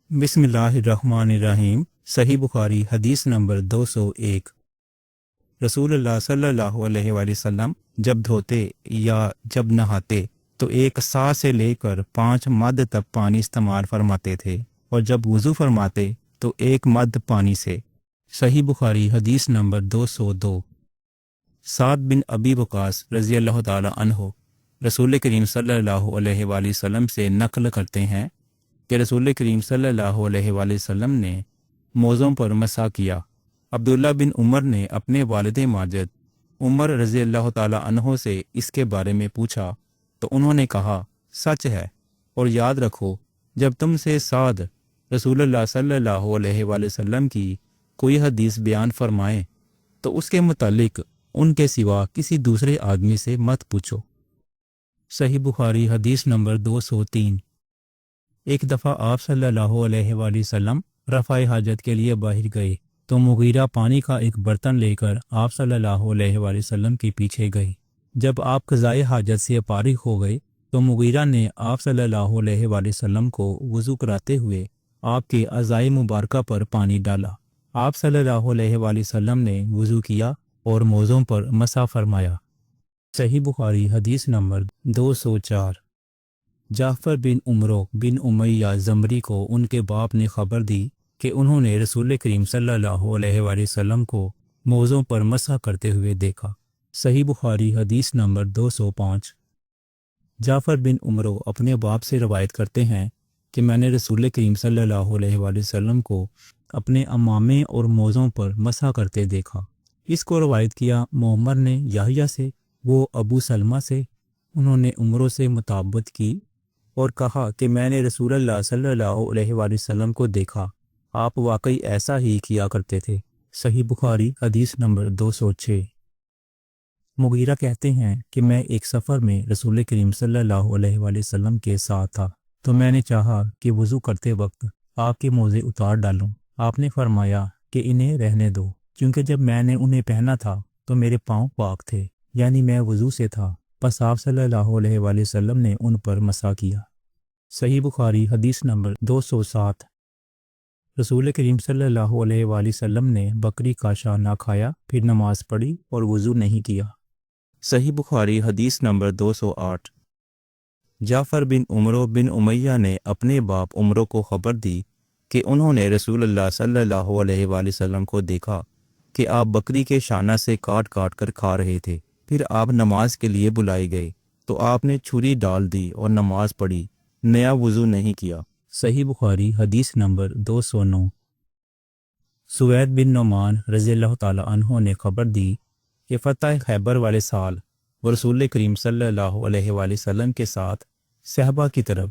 بسم اللہ الرحمن الرحیم۔ صحیح بخاری حدیث نمبر 201۔ رسول اللہ صلی اللہ علیہ وآلہ وسلم جب دھوتے یا جب نہاتے تو ایک سا سے لے کر 5 مد تک پانی استعمال فرماتے تھے، اور جب وضو فرماتے تو 1 مد پانی سے۔ صحیح بخاری حدیث نمبر 202۔ سعد بن ابی وقاص رضی اللہ تعالی عنہ رسول کریم صلی اللہ علیہ وآلہ وسلم سے نقل کرتے ہیں کہ رسول کریم صلی اللہ علیہ وآلہ وسلم نے موزوں پر مسح کیا۔ عبداللہ بن عمر نے اپنے والد ماجد عمر رضی اللہ تعالیٰ عنہ سے اس کے بارے میں پوچھا تو انہوں نے کہا، سچ ہے، اور یاد رکھو جب تم سے سعد رسول اللہ صلی اللہ علیہ وآلہ وسلم کی کوئی حدیث بیان فرمائیں تو اس کے متعلق ان کے سوا کسی دوسرے آدمی سے مت پوچھو۔ صحیح بخاری حدیث نمبر 203۔ ایک دفعہ آپ صلی اللہ علیہ وآلہ وسلم رفع حاجت کے لیے باہر گئے تو مغیرہ پانی کا ایک برتن لے کر آپ صلی اللہ علیہ وآلہ وسلم کے پیچھے گئی۔ جب آپ قضائے حاجت سے فارغ ہو گئے تو مغیرہ نے آپ صلی اللہ علیہ وآلہ وسلم کو وضو کراتے ہوئے آپ کے اعضائے مبارکہ پر پانی ڈالا۔ آپ صلی اللہ علیہ وآلہ وسلم نے وضو کیا اور موزوں پر مسح فرمایا۔ صحیح بخاری حدیث نمبر 204۔ جعفر بن عمرو بن امیہ زمری کو ان کے باپ نے خبر دی کہ انہوں نے رسول کریم صلی اللہ علیہ وآلہ وسلم کو موزوں پر مسح کرتے ہوئے دیکھا۔ صحیح بخاری حدیث نمبر 205۔ جعفر بن عمرو اپنے باپ سے روایت کرتے ہیں کہ میں نے رسول کریم صلی اللہ علیہ وآلہ وسلم کو اپنے امامے اور موزوں پر مسح کرتے دیکھا۔ اس کو روایت کیا معمر نے یحییٰ سے، وہ ابو سلمہ سے۔ انہوں نے عمرو سے مطابقت کی اور کہا کہ میں نے رسول اللہ صلی اللہ علیہ وآلہ وسلم کو دیکھا، آپ واقعی ایسا ہی کیا کرتے تھے۔ صحیح بخاری حدیث نمبر 206۔ مغیرہ کہتے ہیں کہ میں ایک سفر میں رسول کریم صلی اللہ علیہ وآلہ وسلم کے ساتھ تھا تو میں نے چاہا کہ وضو کرتے وقت آپ کے موزے اتار ڈالوں۔ آپ نے فرمایا کہ انہیں رہنے دو، کیونکہ جب میں نے انہیں پہنا تھا تو میرے پاؤں پاک تھے، یعنی میں وضو سے تھا۔ پس آپ صلی اللہ علیہ وآلہ وسلم نے ان پر مسح کیا۔ صحیح بخاری حدیث نمبر 207۔ رسول کریم صلی اللہ علیہ وآلہ وسلم نے بکری کا شا نہ کھایا، پھر نماز پڑھی اور وضو نہیں کیا۔ صحیح بخاری حدیث نمبر 208۔ جعفر بن عمرو بن امیہ نے اپنے باپ عمرو کو خبر دی کہ انہوں نے رسول اللہ صلی اللہ علیہ وآلہ وسلم کو دیکھا کہ آپ بکری کے شانہ سے کاٹ کاٹ کر کھا رہے تھے۔ پھر آپ نماز کے لیے بلائے گئے تو آپ نے چھری ڈال دی اور نماز پڑھی، نیا وضو نہیں کیا۔ صحیح بخاری حدیث نمبر 209۔ سوید بن نعمان رضی اللہ تعالی عنہ نے خبر دی کہ فتح خیبر والے سال وہ رسول کریم صلی اللہ علیہ وآلہ وسلم کے ساتھ صحبہ کی طرف،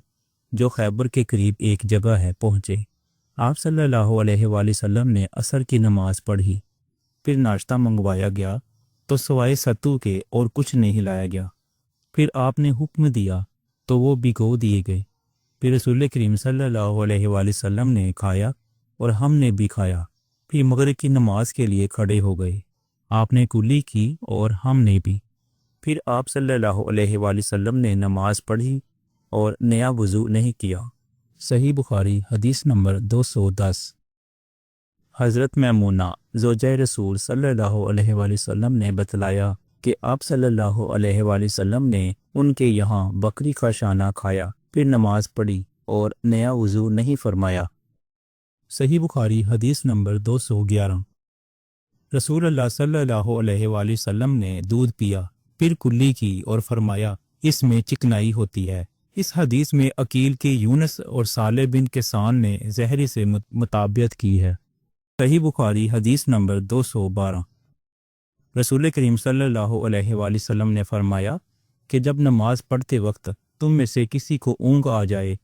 جو خیبر کے قریب ایک جگہ ہے، پہنچے۔ آپ صلی اللہ علیہ وآلہ وسلم نے عصر کی نماز پڑھی، پھر ناشتہ منگوایا گیا تو سوائے ستو کے اور کچھ نہیں لایا گیا۔ پھر آپ نے حکم دیا تو وہ بھگو دیے گئے۔ پھر رسول کریم صلی اللہ علیہ وآلہ وسلم نے کھایا اور ہم نے بھی کھایا۔ پھر مغرب کی نماز کے لیے کھڑے ہو گئے، آپ نے کلی کی اور ہم نے بھی۔ پھر آپ صلی اللہ علیہ وآلہ وسلم نے نماز پڑھی اور نیا وضو نہیں کیا۔ صحیح بخاری حدیث نمبر 210۔ حضرت میمونہ زوجہ رسول صلی اللہ علیہ وآلہ وسلم نے بتلایا کہ آپ صلی اللہ علیہ وآلہ وسلم نے ان کے یہاں بکری کا شانہ کھایا، پھر نماز پڑھی اور نیا وضو نہیں فرمایا۔ صحیح بخاری حدیث نمبر 211۔ رسول اللہ صلی اللہ علیہ وآلہ وسلم نے دودھ پیا، پھر کلی کی اور فرمایا اس میں چکنائی ہوتی ہے۔ اس حدیث میں عقیل کے یونس اور صالح بن کسان نے زہری سے مطابقت کی ہے۔ صحیح بخاری حدیث نمبر 212۔ رسول کریم صلی اللہ علیہ وآلہ وسلم نے فرمایا کہ جب نماز پڑھتے وقت تم میں سے کسی کو اونگ آ جائے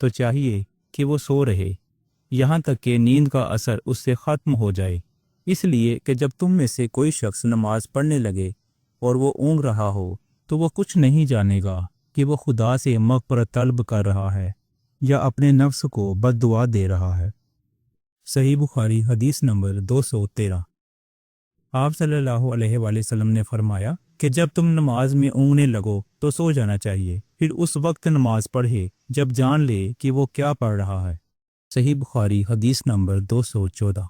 تو چاہیے کہ وہ سو رہے یہاں تک کہ نیند کا اثر اس سے ختم ہو جائے، اس لیے کہ جب تم میں سے کوئی شخص نماز پڑھنے لگے اور وہ اونگ رہا ہو تو وہ کچھ نہیں جانے گا کہ وہ خدا سے مغفرت طلب کر رہا ہے یا اپنے نفس کو بد دعا دے رہا ہے۔ صحیح بخاری حدیث نمبر 213۔ آپ صلی اللہ علیہ وآلہ وسلم نے فرمایا کہ جب تم نماز میں اونگنے لگو تو سو جانا چاہیے، پھر اس وقت نماز پڑھے جب جان لے کہ وہ کیا پڑھ رہا ہے۔ صحیح بخاری حدیث نمبر 214۔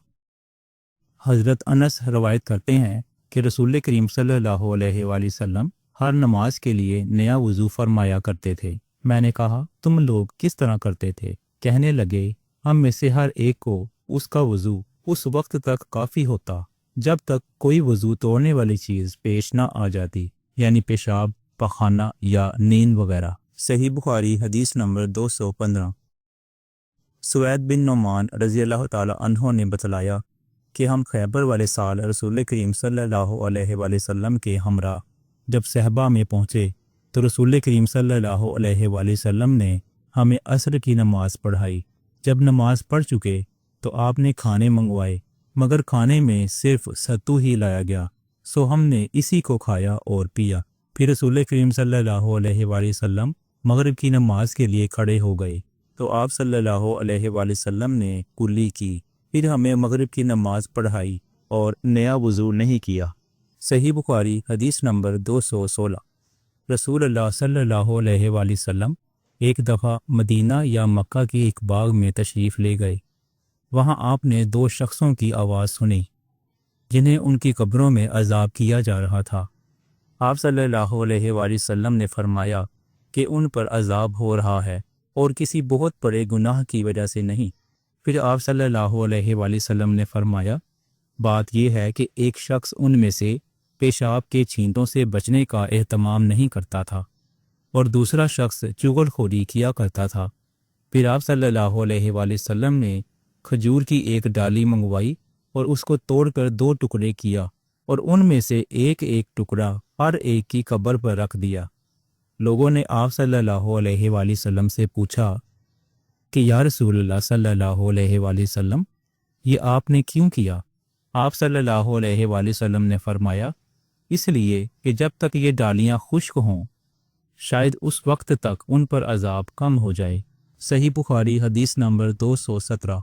حضرت انس روایت کرتے ہیں کہ رسول کریم صلی اللہ علیہ وآلہ وسلم ہر نماز کے لیے نیا وضو فرمایا کرتے تھے۔ میں نے کہا تم لوگ کس طرح کرتے تھے؟ کہنے لگے ہم میں سے ہر ایک کو اس کا وضو اس وقت تک کافی ہوتا جب تک کوئی وضو توڑنے والی چیز پیش نہ آ جاتی، یعنی پیشاب، پخانہ یا نیند وغیرہ۔ صحیح بخاری حدیث نمبر 215۔ سوید بن نعمان رضی اللہ تعالی عنہ نے بتلایا کہ ہم خیبر والے سال رسول کریم صلی اللہ علیہ وآلہ وسلم کے ہمراہ جب صحبہ میں پہنچے تو رسول کریم صلی اللہ علیہ وآلہ وسلم نے ہمیں عصر کی نماز پڑھائی۔ جب نماز پڑھ چکے تو آپ نے کھانے منگوائے، مگر کھانے میں صرف ستو ہی لایا گیا، سو ہم نے اسی کو کھایا اور پیا۔ پھر رسول کریم صلی اللہ علیہ وآلہ وسلم مغرب کی نماز کے لیے کھڑے ہو گئے تو آپ صلی اللہ علیہ وآلہ وسلم نے کلی کی، پھر ہمیں مغرب کی نماز پڑھائی اور نیا وضو نہیں کیا۔ صحیح بخاری حدیث نمبر 216۔ رسول اللہ صلی اللہ علیہ وآلہ وسلم ایک دفعہ مدینہ یا مکہ کے ایک باغ میں تشریف لے گئے۔ وہاں آپ نے دو شخصوں کی آواز سنی جنہیں ان کی قبروں میں عذاب کیا جا رہا تھا۔ آپ صلی اللہ علیہ وآلہ وسلم نے فرمایا کہ ان پر عذاب ہو رہا ہے اور کسی بہت بڑے گناہ کی وجہ سے نہیں۔ پھر آپ صلی اللہ علیہ وآلہ وسلم نے فرمایا بات یہ ہے کہ ایک شخص ان میں سے پیشاب کے چھینٹوں سے بچنے کا اہتمام نہیں کرتا تھا اور دوسرا شخص چغل خوری کیا کرتا تھا۔ پھر آپ صلی اللہ علیہ وآلہ وسلم نے کھجور کی ایک ڈالی منگوائی اور اس کو توڑ کر دو ٹکڑے کیا اور ان میں سے ایک ایک ٹکڑا ہر ایک کی قبر پر رکھ دیا۔ لوگوں نے آپ صلی اللہ علیہ وآلہ وسلم سے پوچھا کہ یا رسول اللہ صلی اللہ علیہ وآلہ وسلم یہ آپ نے کیوں کیا؟ آپ صلی اللہ علیہ وآلہ وسلم نے فرمایا اس لیے کہ جب تک یہ ڈالیاں خشک ہوں شاید اس وقت تک ان پر عذاب کم ہو جائے۔ صحیح بخاری حدیث نمبر 217۔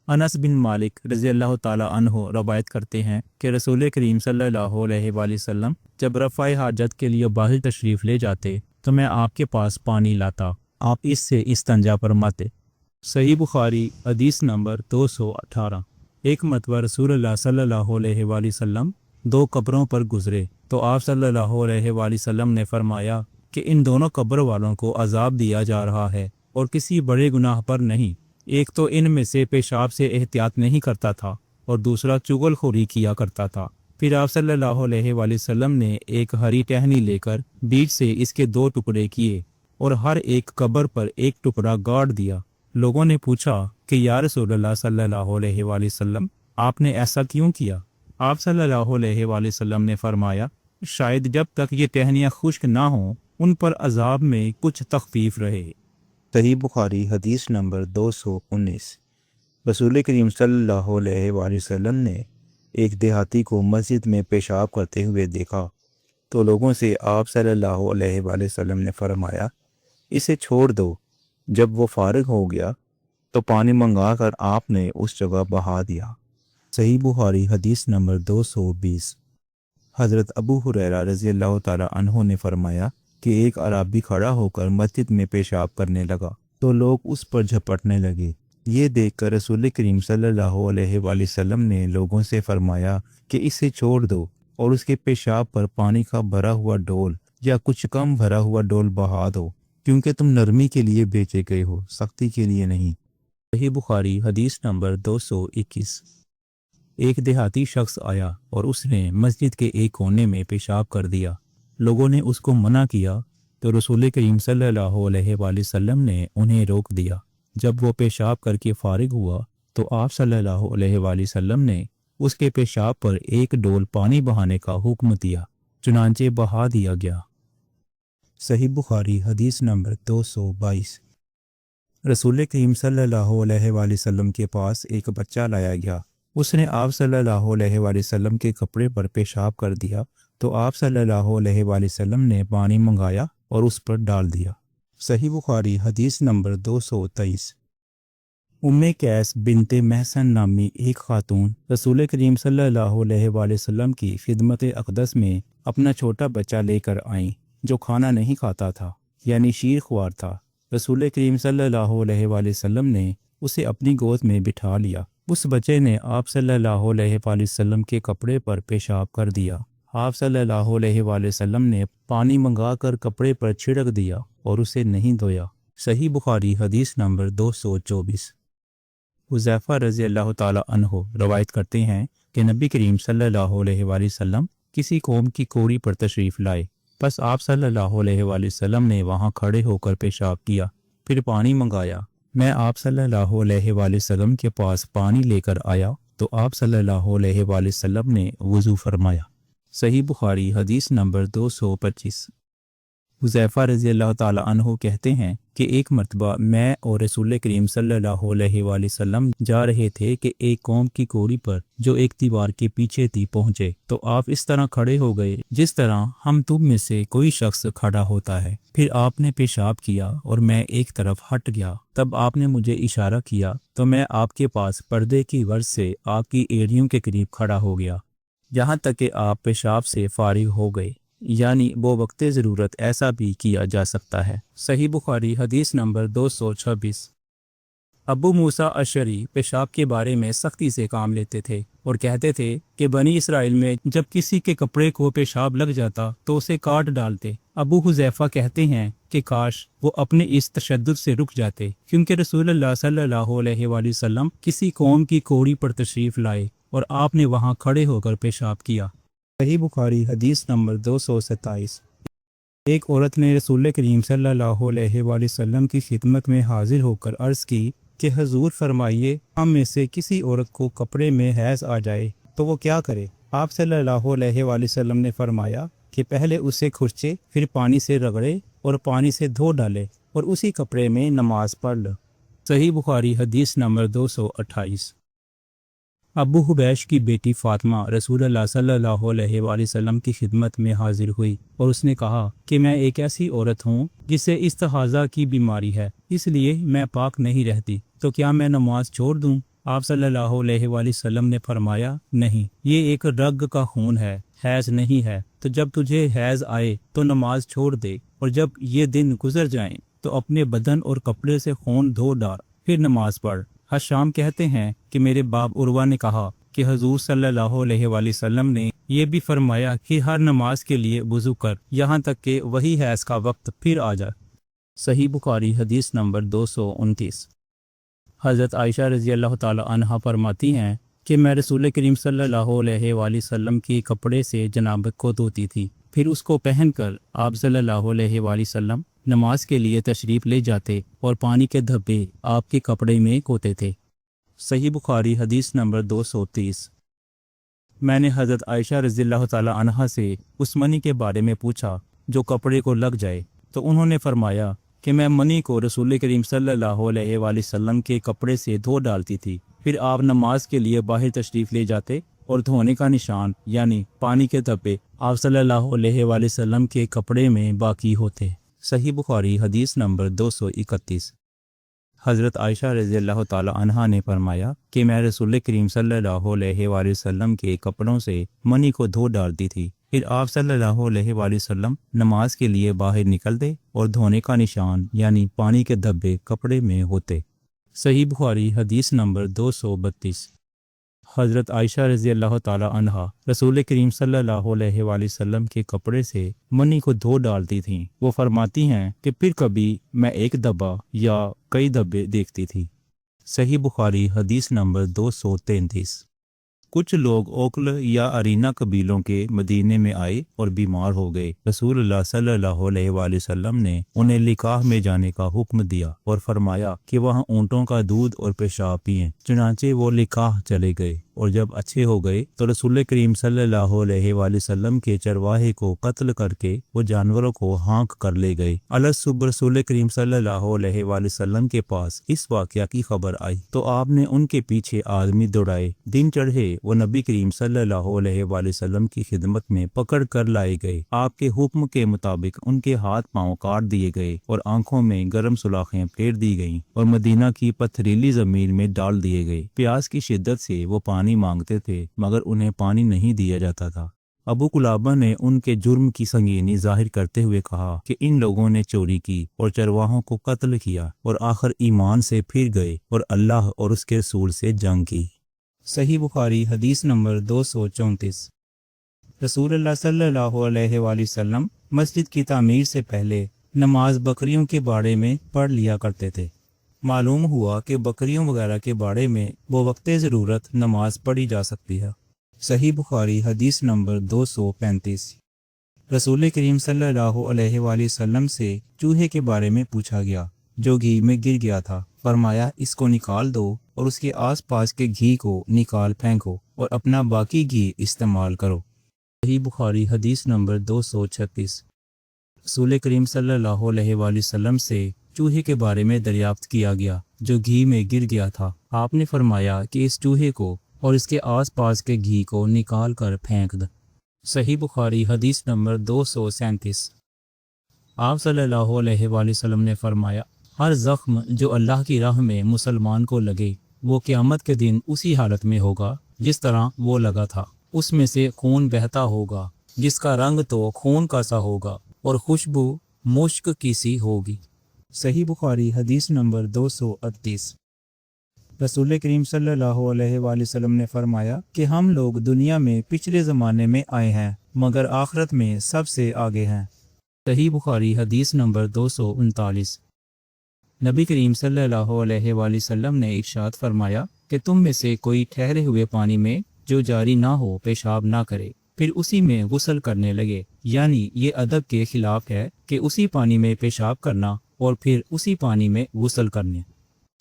انس بن مالک رضی اللہ تعالی عنہ روایت کرتے ہیں کہ رسول کریم صلی اللہ علیہ وآلہ وسلم جب رفع حاجت کے لیے باہر تشریف لے جاتے تو میں آپ کے پاس پانی لاتا، آپ اس سے استنجا فرماتے۔ صحیح بخاری حدیث نمبر 218۔ ایک مرتبہ رسول اللہ صلی اللہ علیہ وآلہ وسلم دو قبروں پر گزرے تو آپ صلی اللہ علیہ وآلہ وسلم نے فرمایا کہ ان دونوں قبر والوں کو عذاب دیا جا رہا ہے اور کسی بڑے گناہ پر نہیں۔ ایک تو ان میں سے پیشاب سے احتیاط نہیں کرتا تھا اور دوسرا چغل خوری کیا کرتا تھا۔ پھر آپ صلی اللہ علیہ وآلہ وسلم نے ایک ہری ٹہنی لے کر بیچ سے اس کے دو ٹکڑے کیے اور ہر ایک قبر پر ایک ٹکڑا گاڑ دیا۔ لوگوں نے پوچھا کہ یا رسول اللہ صلی اللہ علیہ وآلہ وسلم آپ نے ایسا کیوں کیا؟ آپ صلی اللہ علیہ وآلہ وسلم نے فرمایا شاید جب تک یہ ٹہنیاں خشک نہ ہوں ان پر عذاب میں کچھ تخفیف رہے۔ صحیح بخاری حدیث نمبر 219۔ رسول کریم صلی اللہ علیہ وآلہ وسلم نے ایک دیہاتی کو مسجد میں پیشاب کرتے ہوئے دیکھا تو لوگوں سے آپ صلی اللہ علیہ وآلہ وسلم نے فرمایا اسے چھوڑ دو۔ جب وہ فارغ ہو گیا تو پانی منگا کر آپ نے اس جگہ بہا دیا۔ صحیح بخاری حدیث نمبر 220۔ حضرت ابو ہریرہ رضی اللہ تعالی عنہ نے فرمایا کہ ایک اعرابی کھڑا ہو کر مسجد میں پیشاب کرنے لگا تو لوگ اس پر جھپٹنے لگے۔ یہ دیکھ کر رسول کریم صلی اللہ علیہ وآلہ وسلم نے لوگوں سے فرمایا کہ اسے چھوڑ دو اور اس کے پیشاب پر پانی کا بھرا ہوا ڈول یا کچھ کم بھرا ہوا ڈول بہا دو، کیونکہ تم نرمی کے لیے بیچے گئے ہو، سختی کے لیے نہیں۔ صحیح بخاری حدیث نمبر 221۔ ایک دیہاتی شخص آیا اور اس نے مسجد کے ایک کونے میں پیشاب کر دیا۔ لوگوں نے اس کو منع کیا تو رسول کریم صلی اللہ علیہ وآلہ وسلم نے انہیں روک دیا۔ جب وہ پیشاب کر کے فارغ ہوا تو آپ صلی اللہ علیہ وآلہ وسلم نے اس کے پیشاب پر ایک ڈول پانی بہانے کا حکم دیا، چنانچہ بہا دیا گیا۔ صحیح بخاری حدیث نمبر 222۔ رسول کریم صلی اللہ علیہ وآلہ وسلم کے پاس ایک بچہ لایا گیا۔ اس نے آپ صلی اللہ علیہ وآلہ وسلم کے کپڑے پر پیشاب کر دیا تو آپ صلی اللہ علیہ وآلہ وسلم نے پانی منگایا اور اس پر ڈال دیا۔ صحیح بخاری حدیث نمبر 223۔ قیس بنت محسن نامی ایک خاتون رسول کریم صلی اللہ علیہ وآلہ وسلم کی خدمت اقدس میں اپنا چھوٹا بچہ لے کر آئیں جو کھانا نہیں کھاتا تھا، یعنی شیر خوار تھا۔ رسول کریم صلی اللہ علیہ وآلہ وسلم نے اسے اپنی گود میں بٹھا لیا۔ اس بچے نے آپ صلی اللہ علیہ وآلہ وسلم کے کپڑے پر پیشاب کر دیا۔ آپ صلی اللہ علیہ وآلہ وسلم نے پانی منگا کر کپڑے پر چھڑک دیا اور اسے نہیں دھویا۔ صحیح بخاری حدیث نمبر 224۔ حذیفہ رضی اللہ تعالی عنہ روایت کرتے ہیں کہ نبی کریم صلی اللہ علیہ وآلہ وسلم کسی قوم کی کوری پر تشریف لائے، پس آپ صلی اللہ علیہ وآلہ وسلم نے وہاں کھڑے ہو کر پیشاب کیا، پھر پانی منگایا۔ میں آپ صلی اللہ علیہ وآلہ وسلم کے پاس پانی لے کر آیا تو آپ صلی اللہ علیہ وآلہ وسلم نے وضو فرمایا۔ صحیح بخاری حدیث نمبر 225۔ حذیفہ رضی اللہ تعالی عنہ کہتے ہیں کہ ایک مرتبہ میں اور رسول کریم صلی اللہ علیہ وآلہ وسلم جا رہے تھے کہ ایک قوم کی کوری پر جو ایک دیوار کے پیچھے تھی پہنچے تو آپ اس طرح کھڑے ہو گئے جس طرح ہم تم میں سے کوئی شخص کھڑا ہوتا ہے۔ پھر آپ نے پیشاب کیا اور میں ایک طرف ہٹ گیا، تب آپ نے مجھے اشارہ کیا تو میں آپ کے پاس پردے کی ورز سے آپ کی ایڑیوں کے قریب کھڑا ہو گیا، یہاں تک کہ آپ پیشاب سے فارغ ہو گئے، یعنی وہ وقت ضرورت ایسا بھی کیا جا سکتا ہے۔ صحیح بخاری حدیث نمبر 226۔ ابو موسیٰ اشعری پیشاب کے بارے میں سختی سے کام لیتے تھے اور کہتے تھے کہ بنی اسرائیل میں جب کسی کے کپڑے کو پیشاب لگ جاتا تو اسے کاٹ ڈالتے۔ ابو حذیفہ کہتے ہیں کہ کاش وہ اپنے اس تشدد سے رک جاتے، کیونکہ رسول اللہ صلی اللہ علیہ وآلہ وسلم کسی قوم کی کوڑی پر تشریف لائے اور آپ نے وہاں کھڑے ہو کر پیشاب کیا۔ صحیح بخاری حدیث نمبر 227۔ ایک عورت نے رسول کریم صلی اللہ علیہ وآلہ وسلم کی خدمت میں حاضر ہو کر عرض کی کہ حضور فرمائیے، ہم میں سے کسی عورت کو کپڑے میں حیض آ جائے تو وہ کیا کرے؟ آپ صلی اللہ علیہ وآلہ وسلم نے فرمایا کہ پہلے اسے کھرچے، پھر پانی سے رگڑے اور پانی سے دھو ڈالے اور اسی کپڑے میں نماز پڑھ لے۔ صحیح بخاری حدیث نمبر 228۔ ابو حبیش کی بیٹی فاطمہ رسول اللہ صلی اللہ علیہ وآلہ وسلم کی خدمت میں حاضر ہوئی اور اس نے کہا کہ میں ایک ایسی عورت ہوں جسے استحاضہ کی بیماری ہے، اس لیے میں پاک نہیں رہتی، تو کیا میں نماز چھوڑ دوں؟ آپ صلی اللہ علیہ وآلہ وسلم نے فرمایا نہیں، یہ ایک رگ کا خون ہے، حیض نہیں ہے، تو جب تجھے حیض آئے تو نماز چھوڑ دے، اور جب یہ دن گزر جائیں تو اپنے بدن اور کپڑے سے خون دھو ڈال، پھر نماز پڑھ۔ حشام کہتے ہیں کہ میرے باپ عروہ نے کہا کہ حضور صلی اللہ علیہ وآلہ وسلم نے یہ بھی فرمایا کہ ہر نماز کے لیے وضو کر یہاں تک کہ وہی حیض کا وقت پھر آ جائے۔ صحیح بخاری حدیث نمبر 229۔ حضرت عائشہ رضی اللہ تعالی عنہا فرماتی ہیں کہ میں رسول کریم صلی اللہ علیہ وآلہ وسلم کے کپڑے سے جنابت کو دھوتی تھی، پھر اس کو پہن کر آپ صلی اللہ علیہ وآلہ وسلم نماز کے لیے تشریف لے جاتے اور پانی کے دھبے آپ کے کپڑے میں ہوتے تھے۔ صحیح بخاری حدیث نمبر 230۔ میں نے حضرت عائشہ رضی اللہ تعالی عنہا سے اس منی کے بارے میں پوچھا جو کپڑے کو لگ جائے، تو انہوں نے فرمایا کہ میں منی کو رسول کریم صلی اللہ علیہ وآلہ وسلم کے کپڑے سے دھو ڈالتی تھی، پھر آپ نماز کے لیے باہر تشریف لے جاتے اور دھونے کا نشان یعنی پانی کے دھبے آپ صلی اللہ علیہ وآلہ وسلم کے کپڑے میں باقی ہوتے۔ صحیح بخاری حدیث نمبر 231۔ حضرت عائشہ رضی اللہ تعالی عنہا نے فرمایا کہ میں رسول کریم صلی اللہ علیہ وآلہ وسلم کے کپڑوں سے منی کو دھو ڈالتی تھی، پھر آپ صلی اللہ علیہ وآلہ وسلم نماز کے لیے باہر نکلتے اور دھونے کا نشان یعنی پانی کے دھبے کپڑے میں ہوتے۔ صحیح بخاری حدیث نمبر 232۔ حضرت عائشہ رضی اللہ تعالی عنہا رسول کریم صلی اللہ علیہ وآلہ وسلم کے کپڑے سے منی کو دھو ڈالتی تھیں۔ وہ فرماتی ہیں کہ پھر کبھی میں ایک دھبا یا کئی دھبے دیکھتی تھی۔ صحیح بخاری حدیث نمبر 233۔ کچھ لوگ اوکل یا ارینا قبیلوں کے مدینے میں آئے اور بیمار ہو گئے۔ رسول اللہ صلی اللہ علیہ وآلہ وسلم نے انہیں لقاح میں جانے کا حکم دیا اور فرمایا کہ وہاں اونٹوں کا دودھ اور پیشاب پئیں۔ چنانچہ وہ لقاح چلے گئے اور جب اچھے ہو گئے تو رسول کریم صلی اللہ علیہ وآلہ وسلم کے چرواہے کو قتل کر کے وہ جانوروں کو ہانک کر لے گئے۔ الصبح رسول کریم صلی اللہ علیہ وآلہ وسلم کے پاس اس واقعہ کی خبر آئی تو آپ نے ان کے پیچھے آدمی دوڑائے۔ دن چڑھے وہ نبی کریم صلی اللہ علیہ وآلہ وسلم کی خدمت میں پکڑ کر لائے گئے۔ آپ کے حکم کے مطابق ان کے ہاتھ پاؤں کاٹ دیے گئے اور آنکھوں میں گرم سلاخیں پھیر دی گئیں اور مدینہ کی پتھریلی زمین میں ڈال دیے گئے۔ پیاس کی شدت سے وہ پانی مانگتے تھے مگر انہیں پانی نہیں دیا جاتا تھا۔ ابو قلابہ نے ان کے جرم کی سنگینی ظاہر کرتے ہوئے کہا کہ ان لوگوں نے چوری کی اور چرواہوں کو قتل کیا اور آخر ایمان سے پھر گئے اور اللہ اور اس کے رسول سے جنگ کی۔ صحیح بخاری حدیث نمبر 234۔ رسول اللہ صلی اللہ علیہ وآلہ وسلم مسجد کی تعمیر سے پہلے نماز بکریوں کے باڑے میں پڑھ لیا کرتے تھے۔ معلوم ہوا کہ بکریوں وغیرہ کے باڑے میں وقت ضرورت نماز پڑھی جا سکتی ہے۔ صحیح بخاری حدیث نمبر 235۔ رسول کریم صلی اللہ علیہ وآلہ وسلم سے چوہے کے بارے میں پوچھا گیا جو گھی میں گر گیا تھا۔ فرمایا اس کو نکال دو اور اس کے آس پاس کے گھی کو نکال پھینکو اور اپنا باقی گھی استعمال کرو۔ صحیح بخاری حدیث نمبر 236۔ رسول کریم صلی اللہ علیہ وآلہ وسلم سے چوہے کے بارے میں دریافت کیا گیا جو گھی میں گر گیا تھا۔ آپ نے فرمایا کہ اس چوہے کو اور اس کے آس پاس کے گھی کو نکال کر پھینک دو۔ صحیح بخاری حدیث نمبر 237۔ آپ صلی اللہ علیہ وآلہ وسلم نے فرمایا ہر زخم جو اللہ کی راہ میں مسلمان کو لگے وہ قیامت کے دن اسی حالت میں ہوگا جس طرح وہ لگا تھا۔ اس میں سے خون بہتا ہوگا جس کا رنگ تو خون کا سا ہوگا اور خوشبو مشک کی سی ہوگی۔ صحیح بخاری حدیث نمبر 238۔ رسول کریم صلی اللہ علیہ وآلہ وسلم نے فرمایا کہ ہم لوگ دنیا میں پچھلے زمانے میں آئے ہیں مگر آخرت میں سب سے آگے ہیں۔ صحیح بخاری حدیث نمبر 239۔ نبی کریم صلی اللہ علیہ وآلہ وسلم نے ارشاد فرمایا کہ تم میں سے کوئی ٹھہرے ہوئے پانی میں جو جاری نہ ہو پیشاب نہ کرے پھر اسی میں غسل کرنے لگے، یعنی یہ ادب کے خلاف ہے کہ اسی پانی میں پیشاب کرنا اور پھر اسی پانی میں غسل کرنے۔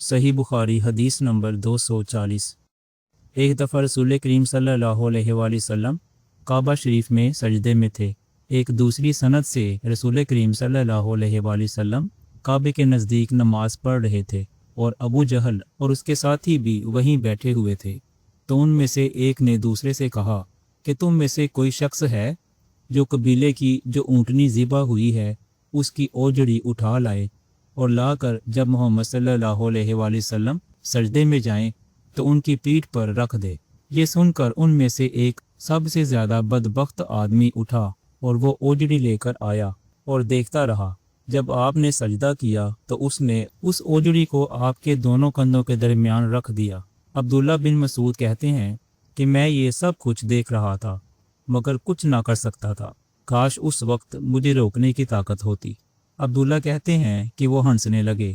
صحیح بخاری حدیث نمبر 240۔ ایک دفعہ رسول کریم صلی اللہ علیہ وآلہ وسلم کعبہ شریف میں سجدے میں تھے۔ ایک دوسری سند سے رسول کریم صلی اللہ علیہ وآلہ وسلم کعبے کے نزدیک نماز پڑھ رہے تھے اور ابو جہل اور اس کے ساتھی بھی وہیں بیٹھے ہوئے تھے، تو ان میں سے ایک نے دوسرے سے کہا کہ تم میں سے کوئی شخص ہے جو قبیلے کی جو اونٹنی ذبح ہوئی ہے اس کی اوجڑی اٹھا لائے اور لا کر جب محمد صلی اللہ علیہ وآلہ وسلم سجدے میں جائیں تو ان کی پیٹھ پر رکھ دے۔ یہ سن کر ان میں سے ایک سب سے زیادہ بدبخت آدمی اٹھا اور وہ اوجڑی لے کر آیا اور دیکھتا رہا۔ جب آپ نے سجدہ کیا تو اس نے اس اوجڑی کو آپ کے دونوں کندھوں کے درمیان رکھ دیا۔ عبداللہ بن مسعود کہتے ہیں کہ میں یہ سب کچھ دیکھ رہا تھا مگر کچھ نہ کر سکتا تھا، کاش اس وقت مجھے روکنے کی طاقت ہوتی۔ عبداللہ کہتے ہیں کہ وہ ہنسنے لگے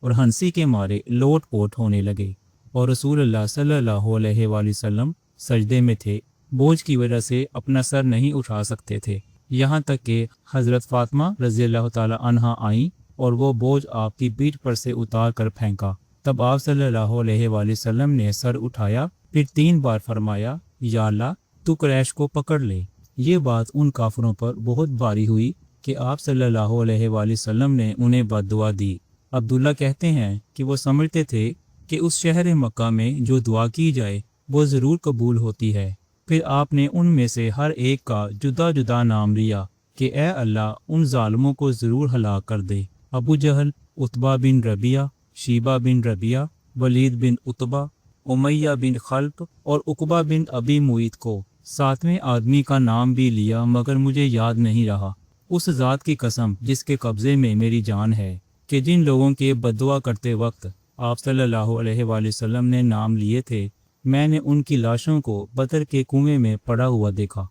اور ہنسی کے مارے لوٹ پوٹ ہونے لگے اور رسول اللہ صلی اللہ علیہ وآلہ وسلم سجدے میں تھے، بوجھ کی وجہ سے اپنا سر نہیں اٹھا سکتے تھے، یہاں تک کہ حضرت فاطمہ رضی اللہ تعالی عنہا آئیں اور وہ بوجھ آپ کی پیٹھ پر سے اتار کر پھینکا۔ تب آپ صلی اللہ علیہ وآلہ وسلم نے سر اٹھایا، پھر 3 بار فرمایا یا اللہ تو قریش کو پکڑ لے۔ یہ بات ان کافروں پر بہت بھاری ہوئی کہ آپ صلی اللہ علیہ وآلہ وسلم نے انہیں بد دعا دی۔ عبداللہ کہتے ہیں کہ وہ سمجھتے تھے کہ اس شہر مکہ میں جو دعا کی جائے وہ ضرور قبول ہوتی ہے۔ پھر آپ نے ان میں سے ہر ایک کا جدا جدا نام لیا کہ اے اللہ ان ظالموں کو ضرور ہلاک کر دے۔ ابو جہل، عتبہ بن ربیعہ، شیبہ بن ربیعہ، ولید بن عتبہ، امیہ بن خلف اور عقبہ بن ابی معیط کو 7ویں آدمی کا نام بھی لیا مگر مجھے یاد نہیں رہا۔ اس ذات کی قسم جس کے قبضے میں میری جان ہے کہ جن لوگوں کے بد دعا کرتے وقت آپ صلی اللہ علیہ وآلہ وسلم نے نام لیے تھے میں نے ان کی لاشوں کو بدر کے کنویں میں پڑا ہوا دیکھا۔